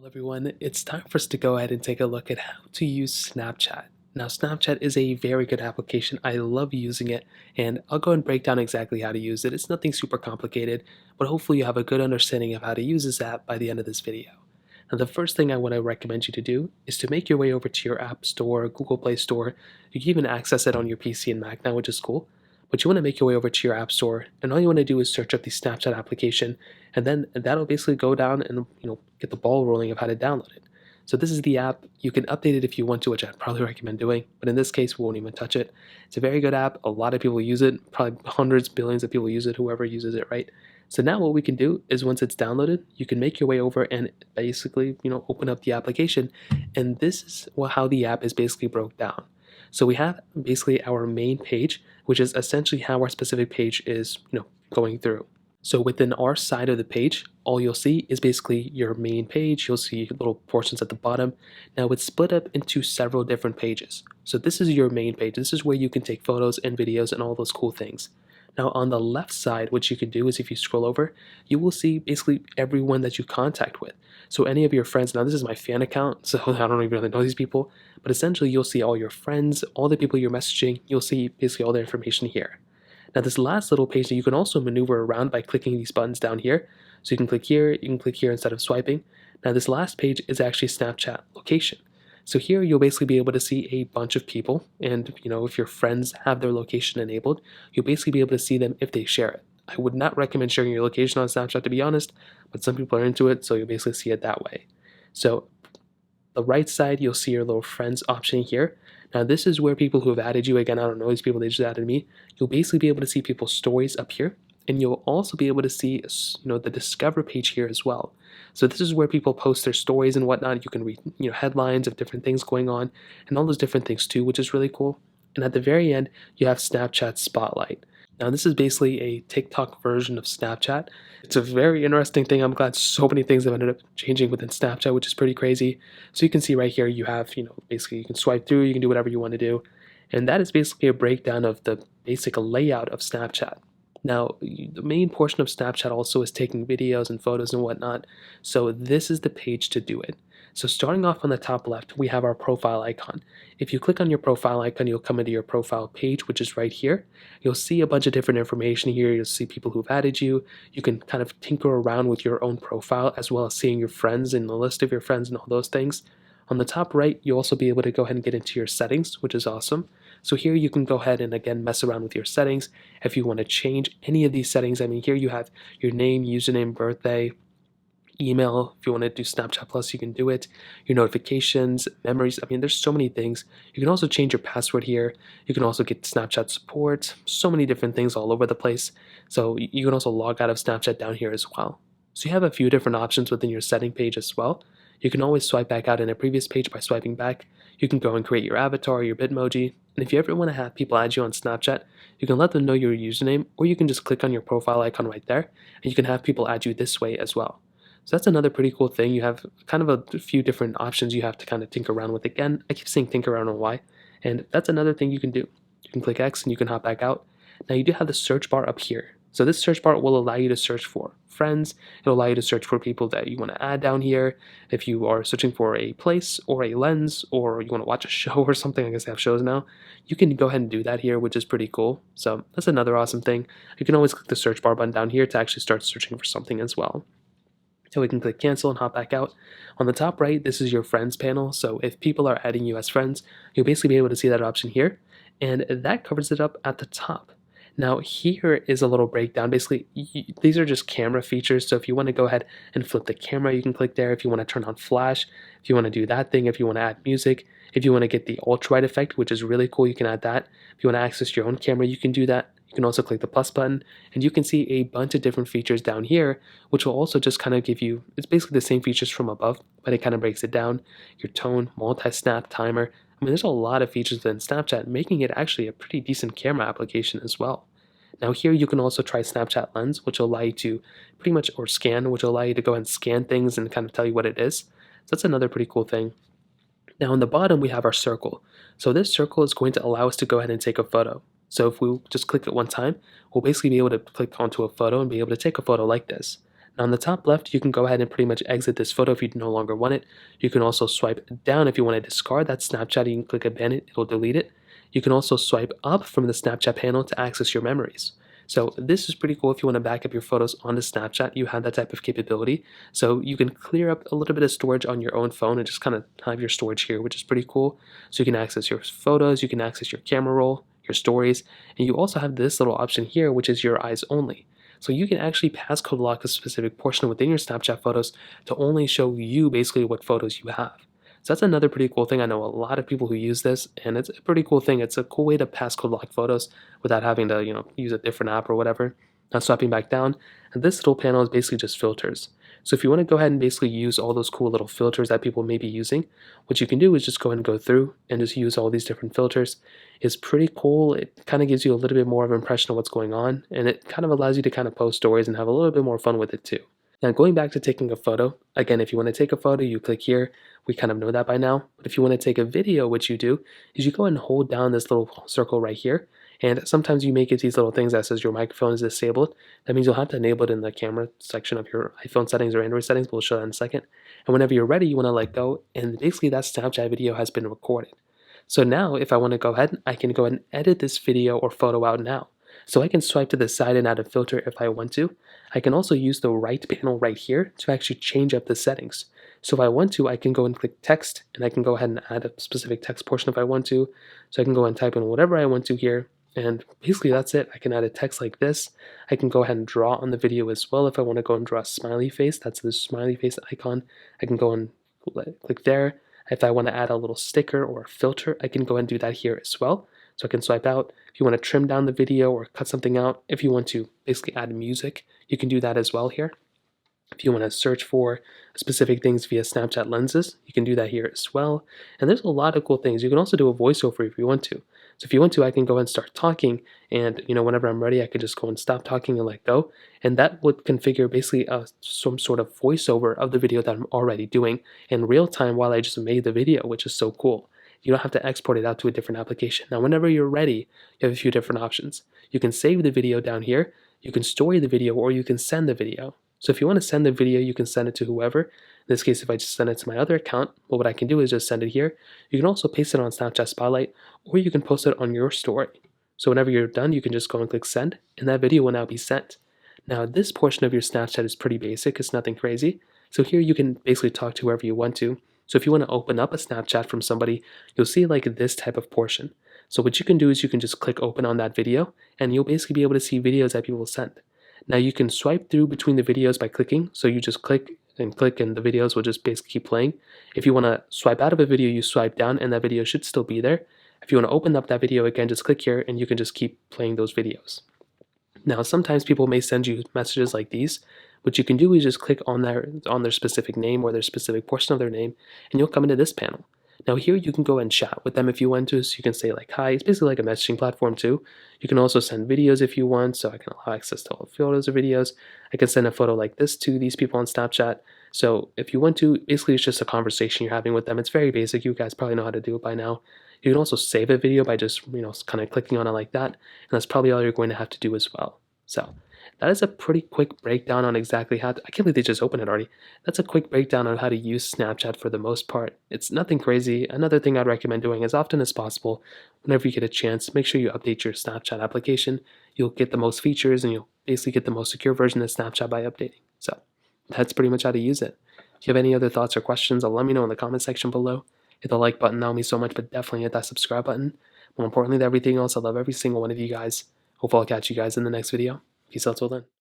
Well, everyone, it's time for us to go ahead and take a look at how to use Snapchat. Now, Snapchat is a very good application. I love using it, and I'll go and break down exactly how to use it. It's nothing super complicated, but hopefully you have a good understanding of how to use this app by the end of this video. Now, the first thing I want to recommend you to do is to make your way over to your App Store, Google Play Store. You can even access it on your PC and Mac now, which is cool. But you want to make your way over to your App Store, and all you want to do is search up the Snapchat application, and then that'll basically go down and get the ball rolling of how to download it. So this is the app. You can update it if you want to, which I'd probably recommend doing, but in this case we won't even touch it. It's a very good app. A lot of people use it, probably hundreds, billions of people use it, whoever uses it, right? So now what we can do is once it's downloaded, you can make your way over and basically open up the application, and this is how the app is basically broke down. So we have basically our main page, which is essentially how our specific page is going through. So within our side of the page, all you'll see is basically your main page. You'll see little portions at the bottom. Now it's split up into several different pages. So this is your main page. This is where you can take photos and videos and all those cool things. Now on the left side, what you can do is if you scroll over, you will see basically everyone that you contact with. So any of your friends, now this is my fan account, so I don't even really know these people, but essentially you'll see all your friends, all the people you're messaging, you'll see basically all the information here. Now this last little page that you can also maneuver around by clicking these buttons down here. So you can click here instead of swiping. Now this last page is actually Snapchat location. So here you'll basically be able to see a bunch of people, and if your friends have their location enabled, you'll basically be able to see them if they share it. I would not recommend sharing your location on Snapchat, to be honest, but some people are into it, so you'll basically see it that way. So the right side, you'll see your little friends option here. Now this is where people who have added you, again, I don't know these people, they just added me, you'll basically be able to see people's stories up here, and you'll also be able to see the discover page here as well. So this is where people post their stories and whatnot. You can read headlines of different things going on and all those different things too, which is really cool. And at the very end, you have Snapchat Spotlight. Now this is basically a TikTok version of Snapchat. It's a very interesting thing. I'm glad so many things have ended up changing within Snapchat, which is pretty crazy. So you can see right here, you have, basically you can swipe through, you can do whatever you want to do. And that is basically a breakdown of the basic layout of Snapchat. Now, the main portion of Snapchat also is taking videos and photos and whatnot, so this is the page to do it. So starting off on the top left, we have our profile icon. If you click on your profile icon, you'll come into your profile page, which is right here. You'll see a bunch of different information here. You'll see people who've added you. You can kind of tinker around with your own profile, as well as seeing your friends and the list of your friends and all those things. On the top right, you'll also be able to go ahead and get into your settings, which is awesome. So here you can go ahead and again mess around with your settings. If you want to change any of these settings, I mean, here you have your name, username, birthday, email. If you want to do Snapchat Plus, you can do it. Your notifications, memories. I mean, there's so many things. You can also change your password here. You can also get Snapchat support. So many different things all over the place. So you can also log out of Snapchat down here as well. So you have a few different options within your setting page as well. You can always swipe back out in a previous page by swiping back. You can go and create your avatar, your Bitmoji, and if you ever want to have people add you on Snapchat, you can let them know your username, or you can just click on your profile icon right there, and you can have people add you this way as well. So that's another pretty cool thing. You have kind of a few different options you have to kind of tinker around with. Again, I keep saying tinker around on why, and that's another thing you can do. You can click X and you can hop back out. Now you do have the search bar up here. So this search bar will allow you to search for friends. It'll allow you to search for people that you want to add down here. If you are searching for a place or a lens, or you want to watch a show or something, I guess they have shows now, you can go ahead and do that here, which is pretty cool. So that's another awesome thing. You can always click the search bar button down here to actually start searching for something as well. So we can click cancel and hop back out. On the top right, this is your friends panel. So if people are adding you as friends, you'll basically be able to see that option here. And that covers it up at the top. Now here is a little breakdown. Basically, these are just camera features. So if you want to go ahead and flip the camera, you can click there. If you want to turn on flash, if you want to do that thing, if you want to add music, if you want to get the ultra wide effect, which is really cool, you can add that. If you want to access your own camera, you can do that. You can also click the plus button, and you can see a bunch of different features down here, which will also just kind of give you, it's basically the same features from above, but it kind of breaks it down. Your tone, multi-snap, timer. I mean, there's a lot of features within Snapchat, making it actually a pretty decent camera application as well. Now here you can also try Snapchat Lens, which will allow you to pretty much, or scan, which will allow you to go and scan things and kind of tell you what it is. So that's another pretty cool thing. Now on the bottom, we have our circle. So this circle is going to allow us to go ahead and take a photo. So if we just click it one time, we'll basically be able to click onto a photo and be able to take a photo like this. Now on the top left, you can go ahead and pretty much exit this photo if you no longer want it. You can also swipe down if you want to discard that Snapchat. You can click abandon, it'll delete it. You can also swipe up from the Snapchat panel to access your memories. So this is pretty cool if you want to back up your photos onto Snapchat. You have that type of capability. So you can clear up a little bit of storage on your own phone and just kind of have your storage here, which is pretty cool. So you can access your photos, you can access your camera roll, your stories, and you also have this little option here, which is your eyes only. So you can actually passcode lock a specific portion within your Snapchat photos to only show you basically what photos you have. So that's another pretty cool thing. I know a lot of people who use this, and it's a pretty cool thing. It's a cool way to passcode lock photos without having to, use a different app or whatever. Now swiping back down, and this little panel is basically just filters. So if you want to go ahead and basically use all those cool little filters that people may be using, what you can do is just go ahead and go through and just use all these different filters. It's pretty cool. It kind of gives you a little bit more of an impression of what's going on, and it kind of allows you to kind of post stories and have a little bit more fun with it too. Now going back to taking a photo, again, if you want to take a photo, you click here. We kind of know that by now. But if you want to take a video, what you do is you go and hold down this little circle right here. And sometimes you may get these little things that says your microphone is disabled. That means you'll have to enable it in the camera section of your iPhone settings or Android settings. We'll show that in a second. And whenever you're ready, you want to let go. And basically that Snapchat video has been recorded. So now if I want to go ahead, I can go ahead and edit this video or photo out now. So I can swipe to the side and add a filter if I want to. I can also use the right panel right here to actually change up the settings. So if I want to, I can go and click text, and I can go ahead and add a specific text portion if I want to. So I can go and type in whatever I want to here, and basically that's it. I can add a text like this. I can go ahead and draw on the video as well if I want to go and draw a smiley face. That's the smiley face icon. I can go and click there. If I want to add a little sticker or a filter, I can go and do that here as well. So I can swipe out. If you want to trim down the video or cut something out, if you want to basically add music, you can do that as well here. If you want to search for specific things via Snapchat lenses, you can do that here as well. And there's a lot of cool things. You can also do a voiceover if you want to. So if you want to, I can go and start talking, and whenever I'm ready, I can just go and stop talking and let go. And that would configure basically some sort of voiceover of the video that I'm already doing in real time while I just made the video, which is so cool. You don't have to export it out to a different application. Now, whenever you're ready, you have a few different options. You can save the video down here, you can store the video, or you can send the video. So if you want to send the video, you can send it to whoever. In this case, if I just send it to my other account, well, what I can do is just send it here. You can also paste it on Snapchat Spotlight, or you can post it on your story. So whenever you're done, you can just go and click send, and that video will now be sent. Now, this portion of your Snapchat is pretty basic. It's nothing crazy. So here you can basically talk to whoever you want to. So if you want to open up a Snapchat from somebody, you'll see like this type of portion. So what you can do is you can just click open on that video, and you'll basically be able to see videos that people send. Now you can swipe through between the videos by clicking. So you just click, and the videos will just basically keep playing. If you want to swipe out of a video, you swipe down, and that video should still be there. If you want to open up that video again, just click here, and you can just keep playing those videos. Now, sometimes people may send you messages like these. What you can do is just click on their specific name or their specific portion of their name, and you'll come into this panel. Now here you can go and chat with them if you want to, so you can say like hi. It's basically like a messaging platform too. You can also send videos if you want, so I can allow access to all photos or videos. I can send a photo like this to these people on Snapchat. So if you want to, basically it's just a conversation you're having with them. It's very basic. You guys probably know how to do it by now. You can also save a video by just kind of clicking on it like that, and that's probably all you're going to have to do as well. So that is a pretty quick breakdown on exactly how I can't believe they just opened it already. That's a quick breakdown on how to use Snapchat for the most part. It's nothing crazy. Another thing I'd recommend doing as often as possible, whenever you get a chance, make sure you update your Snapchat application. You'll get the most features, and you'll basically get the most secure version of Snapchat by updating. So that's pretty much how to use it. If you have any other thoughts or questions, let me know in the comment section below. Hit the like button, that would mean so much, but definitely hit that subscribe button. More importantly than everything else, I love every single one of you guys. Hope I'll catch you guys in the next video. Peace out till then.